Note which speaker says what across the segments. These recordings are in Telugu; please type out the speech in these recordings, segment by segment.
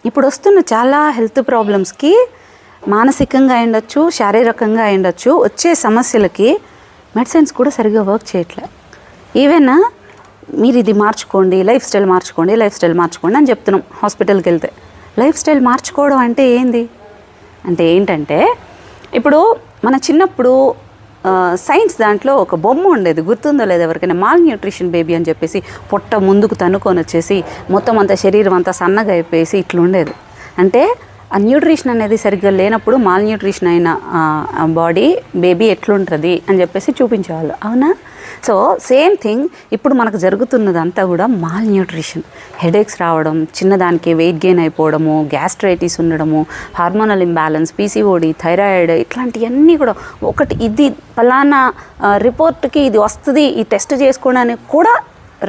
Speaker 1: ఇప్పుడు వస్తున్న చాలా హెల్త్ ప్రాబ్లమ్స్కి మానసికంగా అయ్యుండొచ్చు, శారీరకంగా అయ్యుండొచ్చు, వచ్చే సమస్యలకి మెడిసిన్స్ కూడా సరిగ్గా వర్క్ చేయట్లే. ఈవెన్ మీరు ఇది మార్చుకోండి, లైఫ్ స్టైల్ మార్చుకోండి అని చెప్తున్నాం హాస్పిటల్కి వెళ్తే. లైఫ్ స్టైల్ మార్చుకోవడం అంటే ఏంటంటే ఇప్పుడు మన చిన్నప్పుడు సైన్స్ దాంట్లో ఒక బొమ్మ ఉండేది, గుర్తుందో లేదు ఎవరికైనా, మాల్ న్యూట్రిషన్ బేబీ అని చెప్పేసి పొట్ట ముందుకు తన్నుకొని వచ్చేసి మొత్తం అంతా శరీరం అంతా సన్నగా అయిపోయేసి ఇట్లా ఉండేది. అంటే ఆ న్యూట్రిషన్ అనేది సరిగ్గా లేనప్పుడు మాల్ న్యూట్రిషన్ అయిన బాడీ బేబీ ఎట్లుంటుంది అని చెప్పేసి చూపించేవాళ్ళు, అవునా? సో సేమ్ థింగ్ ఇప్పుడు మనకు జరుగుతున్నదంతా కూడా మాల్ న్యూట్రిషన్. హెడేక్స్ రావడం, చిన్నదానికి వెయిట్ గెయిన్ అయిపోవడము, గ్యాస్ట్రైటిస్ ఉండడము, హార్మోనల్ ఇంబ్యాలెన్స్, పీసీఓడి, థైరాయిడ్, ఇట్లాంటివన్నీ కూడా ఒకటి ఇది ఫలానా రిపోర్ట్కి ఇది వస్తుంది, ఈ టెస్ట్ చేసుకోవడానికి కూడా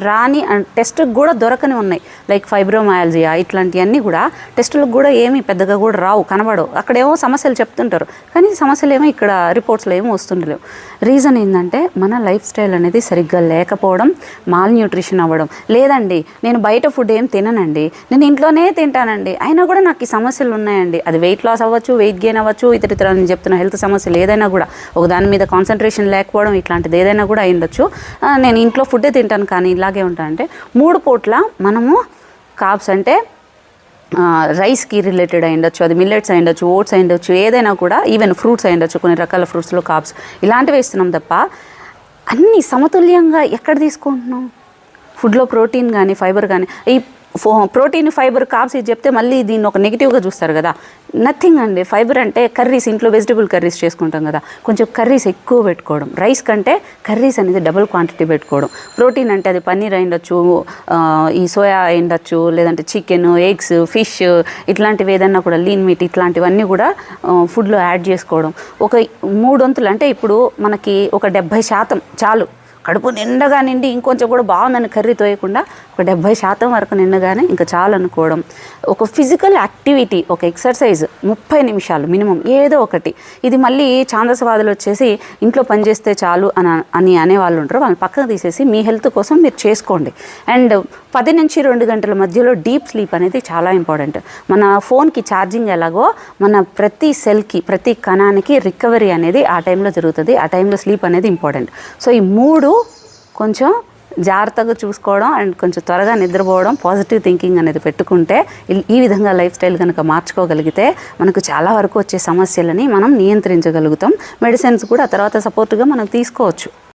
Speaker 1: రాని టెస్ట్కి కూడా దొరకని ఉన్నాయి. లైక్ ఫైబ్రోమయాలజియా ఇట్లాంటివన్నీ కూడా టెస్టులకు కూడా ఏమీ పెద్దగా కూడా రావు, కనబడవు. అక్కడేమో సమస్యలు చెప్తుంటారు, కానీ సమస్యలు ఏమో ఇక్కడ రిపోర్ట్స్లో ఏమో వస్తుండలేవు. రీజన్ ఏంటంటే మన లైఫ్ స్టైల్ అనేది సరిగ్గా లేకపోవడం, మాల్ న్యూట్రిషన్ అవ్వడం. లేదండి నేను బయట ఫుడ్ ఏం తిననండి, నేను ఇంట్లోనే తింటానండి, అయినా కూడా నాకు ఈ సమస్యలు ఉన్నాయండి. అది వెయిట్ లాస్ అవ్వచ్చు, వెయిట్ గెయిన్ అవ్వచ్చు, ఇతర నేను చెప్తున్న హెల్త్ సమస్యలు ఏదైనా కూడా, ఒక దాని మీద కాన్సన్ట్రేషన్ లేకపోవడం, ఇట్లాంటిది ఏదైనా కూడా అయ్యుండొచ్చు. నేను ఇంట్లో ఫుడ్డే తింటాను కానీ ఇలాగే ఉంటాయంటే 3 పూట్ల మనము కార్బ్స్ అంటే రైస్కి రిలేటెడ్ అయ్యుండొచ్చు, అది మిల్లెట్స్ అయ్యుండొచ్చు, ఓట్స్ అయ్యుండొచ్చు, ఏదైనా కూడా, ఈవెన్ ఫ్రూట్స్ అయ్యుండొచ్చు, కొన్ని రకాల ఫ్రూట్స్లో కార్బ్స్ ఇలాంటివి ఇస్తున్నాం తప్ప అన్నీ సమతుల్యంగా ఎక్కడ తీసుకుంటున్నాం? ఫుడ్లో ప్రోటీన్ కానీ ఫైబర్ కానీ, ఈ ప్రోటీన్ ఫైబర్ కార్బ్స్ ఇది చెప్తే మళ్ళీ దీన్ని ఒక నెగిటివ్గా చూస్తారు కదా. నథింగ్ అండి. ఫైబర్ అంటే కర్రీస్, ఇంట్లో వెజిటబుల్ కర్రీస్ చేసుకుంటాం కదా, కొంచెం కర్రీస్ ఎక్కువ పెట్టుకోవడం. రైస్ కంటే కర్రీస్ అనేది డబుల్ క్వాంటిటీ పెట్టుకోవడం. ప్రోటీన్ అంటే అది పన్నీర్ అయ్యుండొచ్చు, ఈ సోయా అయ్యుండొచ్చు, లేదంటే చికెన్, ఎగ్స్, ఫిష్, ఇట్లాంటివి ఏదన్నా కూడా లీన్ మీట్, ఇట్లాంటివన్నీ కూడా ఫుడ్లో యాడ్ చేసుకోవడం. ఒక 3 వంతులు అంటే ఇప్పుడు మనకి ఒక 70% చాలు. కడుపు నిండగా నిండి ఇంకొంచెం కూడా బాగుందని కర్రీ తోయకుండా ఒక 70% వరకు నిండగానే ఇంకా చాలు అనుకోవడం. ఒక ఫిజికల్ యాక్టివిటీ, ఒక ఎక్సర్సైజ్ 30 నిమిషాలు మినిమం ఏదో ఒకటి. ఇది మళ్ళీ ఛాందసవాదులు వచ్చేసి ఇంట్లో పనిచేస్తే చాలు అని అనేవాళ్ళు ఉంటారు, వాళ్ళని పక్కన తీసేసి మీ హెల్త్ కోసం మీరు చేసుకోండి. అండ్ 10 నుంచి 2 గంటల మధ్యలో డీప్ స్లీప్ అనేది చాలా ఇంపార్టెంట్. మన ఫోన్కి ఛార్జింగ్ ఎలాగో మన ప్రతి సెల్కి, ప్రతి కణానికి రికవరీ అనేది ఆ టైంలో జరుగుతుంది. ఆ టైంలో స్లీప్ అనేది ఇంపార్టెంట్. సో ఈ 3 కొంచెం జాగ్రత్తగా చూసుకోవడం అండ్ కొంచెం త్వరగా నిద్రపోవడం, పాజిటివ్ థింకింగ్ అనేది పెట్టుకుంటే, ఈ విధంగా లైఫ్ స్టైల్ కనుక మార్చుకోగలిగితే మనకు చాలా వరకు వచ్చే సమస్యలని మనం నియంత్రించగలుగుతాం. మెడిసిన్స్ కూడా ఆ తర్వాత సపోర్ట్గా మనం తీసుకోవచ్చు.